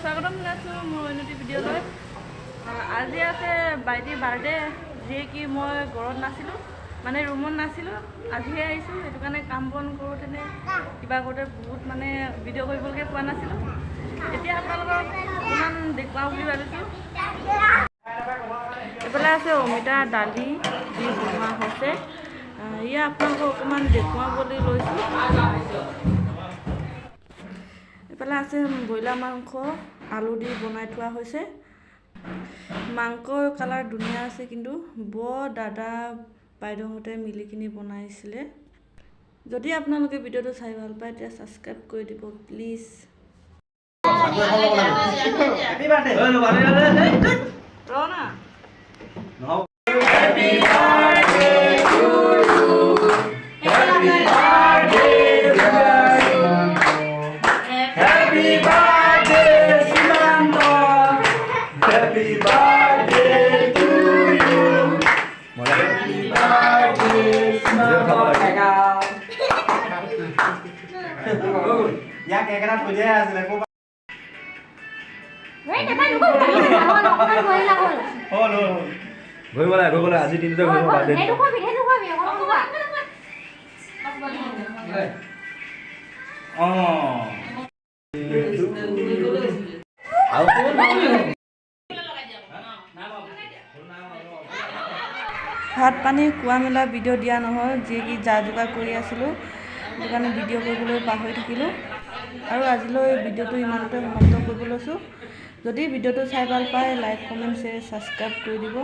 স্বাগতম জনাইছোঁ মোৰ উন্নতি ভিডিঅ'লৈ। আজি আছে বাইটিৰ বাৰ্থডে, যিয়ে কি মই ঘৰত নাছিলোঁ, মানে ৰুমত নাছিলোঁ, আজিহে আহিছোঁ। সেইটো কাৰণে কাম বন কৰোঁতেনে কিবা কৰোঁতে বহুত মানে ভিডিঅ' কৰিবলৈকে পোৱা নাছিলোঁ। এতিয়া আপোনালোকক অকণমান দেখুৱাওঁ বুলি ভাবিছোঁ। এইফালে আছে অমিতা দালি দি বনোৱা হৈছে, এয়া আপোনালোকক অকণমান দেখুৱাওঁ বুলি লৈছোঁ। এইফালে আছে ব্ৰইলাৰ মাংস আলু দি বনাই থোৱা হৈছে। মাংসৰ কালাৰ ধুনীয়া আছে, কিন্তু বৰ দাদা বাইদেউহঁতে মিলি কিনি বনাইছিলে। যদি আপোনালোকে ভিডিঅ'টো চাই ভাল পায় তেতিয়া ছাবস্ক্ৰাইব কৰি দিব please. Ya kayak kena punya hasilnya kok. Wei, dapat lu kok gini lah, lo kan gue lah lo. Oh lo. Gue boleh aja di itu gue boleh. Hei, lu kok bikin lu kok bikin orang tua. Oh. ভাত পানী খোৱা মেলা video' দিয়া নহ'ল, যিয়ে কি যা যোগাৰ কৰি আছিলোঁ, সেইটো কাৰণে ভিডিঅ' কৰিবলৈ পাহৰি থাকিলোঁ। আৰু আজিলৈ ভিডিঅ'টো ইমানতে সমাপ্ত কৰিব লৈছোঁ। যদি ভিডিঅ'টো চাই ভাল পায় লাইক কমেণ্ট শ্বেয়াৰ ছাবস্ক্ৰাইব কৰি দিব।